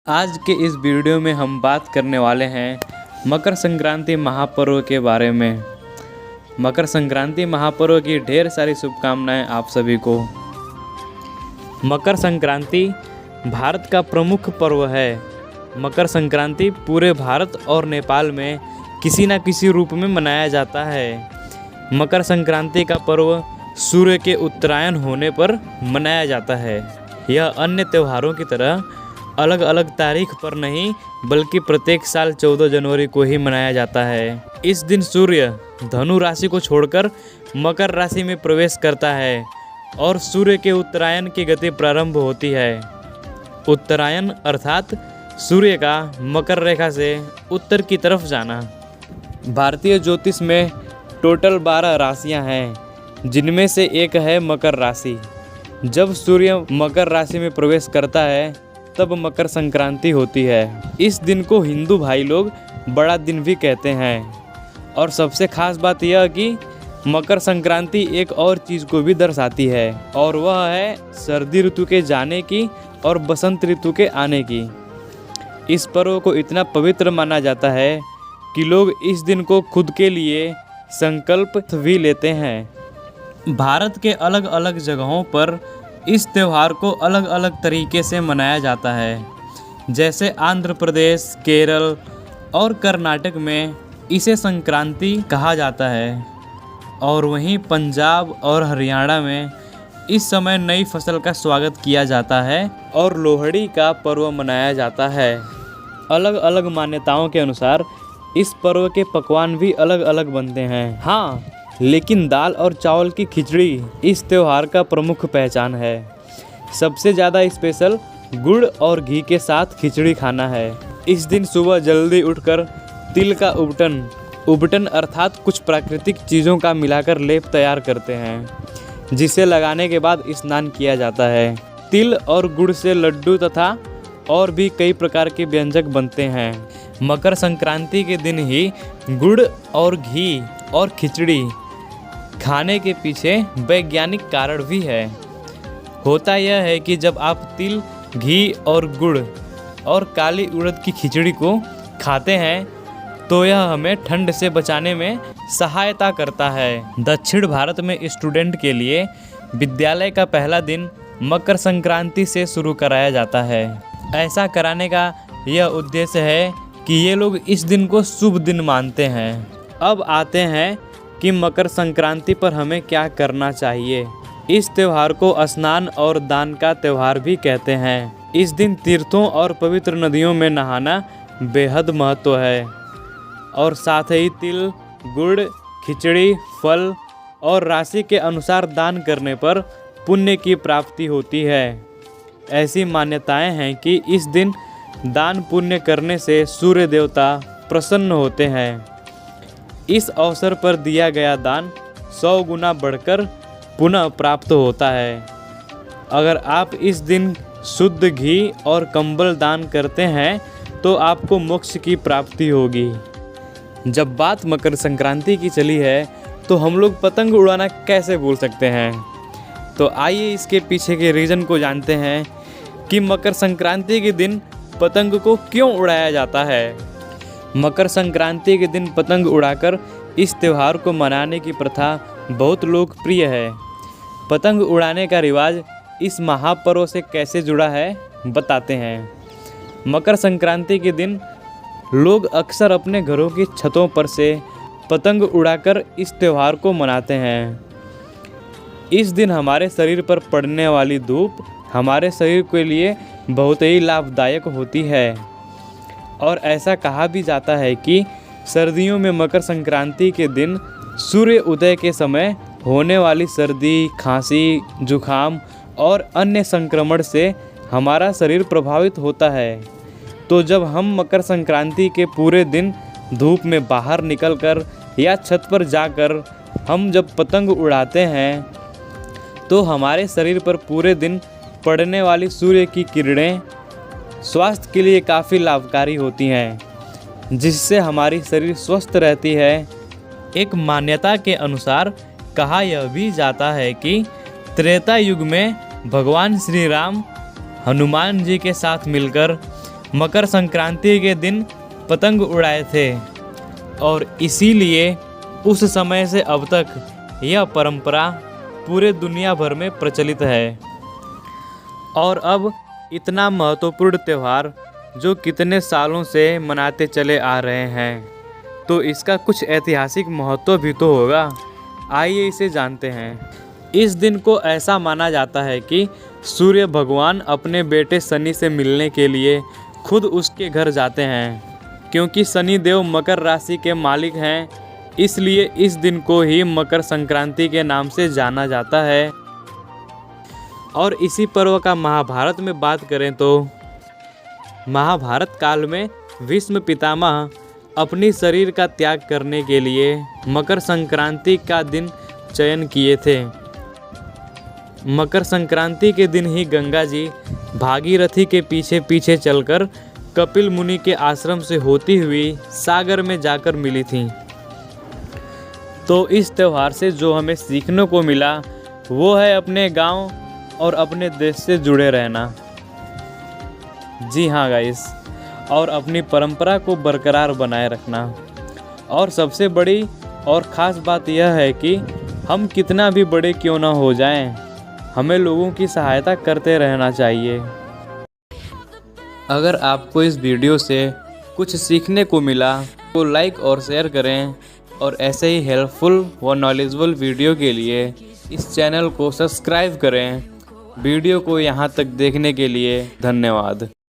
आज के इस वीडियो में हम बात करने वाले हैं मकर संक्रांति महापर्व के बारे में। मकर संक्रांति महापर्व की ढेर सारी शुभकामनाएं आप सभी को। मकर संक्रांति भारत का प्रमुख पर्व है। मकर संक्रांति पूरे भारत और नेपाल में किसी न किसी रूप में मनाया जाता है। मकर संक्रांति का पर्व सूर्य के उत्तरायण होने पर मनाया जाता है। यह अन्य त्योहारों की तरह अलग अलग तारीख पर नहीं बल्कि प्रत्येक साल 14 जनवरी को ही मनाया जाता है। इस दिन सूर्य धनु राशि को छोड़कर मकर राशि में प्रवेश करता है और सूर्य के उत्तरायण की गति प्रारंभ होती है। उत्तरायण अर्थात सूर्य का मकर रेखा से उत्तर की तरफ जाना। भारतीय ज्योतिष में टोटल 12 राशियां हैं, जिनमें से एक है मकर राशि। जब सूर्य मकर राशि में प्रवेश करता है तब मकर संक्रांति होती है। इस दिन को हिंदू भाई लोग बड़ा दिन भी कहते हैं। और सबसे खास बात यह कि मकर संक्रांति एक और चीज़ को भी दर्शाती है, और वह है सर्दी ऋतु के जाने की और बसंत ऋतु के आने की। इस पर्व को इतना पवित्र माना जाता है कि लोग इस दिन को खुद के लिए संकल्प भी लेते हैं। भारत के अलग अलग जगहों पर इस त्यौहार को अलग अलग तरीके से मनाया जाता है। जैसे आंध्र प्रदेश, केरल और कर्नाटक में इसे संक्रांति कहा जाता है, और वहीं पंजाब और हरियाणा में इस समय नई फसल का स्वागत किया जाता है और लोहड़ी का पर्व मनाया जाता है। अलग अलग मान्यताओं के अनुसार इस पर्व के पकवान भी अलग अलग बनते हैं। हाँ, लेकिन दाल और चावल की खिचड़ी इस त्यौहार का प्रमुख पहचान है। सबसे ज़्यादा स्पेशल गुड़ और घी के साथ खिचड़ी खाना है। इस दिन सुबह जल्दी उठकर तिल का उबटन अर्थात कुछ प्राकृतिक चीज़ों का मिलाकर लेप तैयार करते हैं, जिसे लगाने के बाद स्नान किया जाता है। तिल और गुड़ से लड्डू तथा और भी कई प्रकार के व्यंजक बनते हैं। मकर संक्रांति के दिन ही गुड़ और घी और खिचड़ी खाने के पीछे वैज्ञानिक कारण भी है। होता यह है कि जब आप तिल, घी और गुड़ और काली उड़द की खिचड़ी को खाते हैं तो यह हमें ठंड से बचाने में सहायता करता है। दक्षिण भारत में स्टूडेंट के लिए विद्यालय का पहला दिन मकर संक्रांति से शुरू कराया जाता है। ऐसा कराने का यह उद्देश्य है कि ये लोग इस दिन को शुभ दिन मानते हैं। अब आते हैं कि मकर संक्रांति पर हमें क्या करना चाहिए। इस त्यौहार को स्नान और दान का त्यौहार भी कहते हैं। इस दिन तीर्थों और पवित्र नदियों में नहाना बेहद महत्व है, और साथ ही तिल, गुड़, खिचड़ी, फल और राशि के अनुसार दान करने पर पुण्य की प्राप्ति होती है। ऐसी मान्यताएं हैं कि इस दिन दान पुण्य करने से सूर्य देवता प्रसन्न होते हैं। इस अवसर पर दिया गया दान 100 गुना बढ़कर पुनः प्राप्त होता है। अगर आप इस दिन शुद्ध घी और कंबल दान करते हैं तो आपको मोक्ष की प्राप्ति होगी। जब बात मकर संक्रांति की चली है तो हम लोग पतंग उड़ाना कैसे भूल सकते हैं। तो आइए इसके पीछे के रीज़न को जानते हैं कि मकर संक्रांति के दिन पतंग को क्यों उड़ाया जाता है। मकर संक्रांति के दिन पतंग उड़ाकर इस त्यौहार को मनाने की प्रथा बहुत लोकप्रिय है। पतंग उड़ाने का रिवाज इस महापर्व से कैसे जुड़ा है बताते हैं। मकर संक्रांति के दिन लोग अक्सर अपने घरों की छतों पर से पतंग उड़ाकर इस त्यौहार को मनाते हैं। इस दिन हमारे शरीर पर पड़ने वाली धूप हमारे शरीर के लिए बहुत ही लाभदायक होती है, और ऐसा कहा भी जाता है कि सर्दियों में मकर संक्रांति के दिन सूर्य उदय के समय होने वाली सर्दी, खांसी, जुखाम और अन्य संक्रमण से हमारा शरीर प्रभावित होता है। तो जब हम मकर संक्रांति के पूरे दिन धूप में बाहर निकलकर या छत पर जाकर हम जब पतंग उड़ाते हैं तो हमारे शरीर पर पूरे दिन पड़ने वाली सूर्य की किरणें स्वास्थ्य के लिए काफ़ी लाभकारी होती हैं, जिससे हमारी शरीर स्वस्थ रहती है। एक मान्यता के अनुसार कहा यह भी जाता है कि त्रेता युग में भगवान श्री राम हनुमान जी के साथ मिलकर मकर संक्रांति के दिन पतंग उड़ाए थे और इसीलिए उस समय से अब तक यह परंपरा पूरे दुनिया भर में प्रचलित है। और अब इतना महत्वपूर्ण त्यौहार जो कितने सालों से मनाते चले आ रहे हैं, तो इसका कुछ ऐतिहासिक महत्व भी तो होगा। आइए इसे जानते हैं। इस दिन को ऐसा माना जाता है कि सूर्य भगवान अपने बेटे शनि से मिलने के लिए खुद उसके घर जाते हैं। क्योंकि शनि देव मकर राशि के मालिक हैं, इसलिए इस दिन को ही मकर संक्रांति के नाम से जाना जाता है। और इसी पर्व का महाभारत में बात करें तो महाभारत काल में भीष्म पितामह अपनी शरीर का त्याग करने के लिए मकर संक्रांति का दिन चयन किए थे। मकर संक्रांति के दिन ही गंगा जी भागीरथी के पीछे पीछे चलकर कपिल मुनि के आश्रम से होती हुई सागर में जाकर मिली थीं। तो इस त्यौहार से जो हमें सीखने को मिला वो है अपने गांव और अपने देश से जुड़े रहना। जी हाँ गाइस, और अपनी परंपरा को बरकरार बनाए रखना। और सबसे बड़ी और ख़ास बात यह है कि हम कितना भी बड़े क्यों ना हो जाएं, हमें लोगों की सहायता करते रहना चाहिए। अगर आपको इस वीडियो से कुछ सीखने को मिला तो लाइक और शेयर करें, और ऐसे ही हेल्पफुल व नॉलेजेबल वीडियो के लिए इस चैनल को सब्सक्राइब करें। वीडियो को यहाँ तक देखने के लिए धन्यवाद।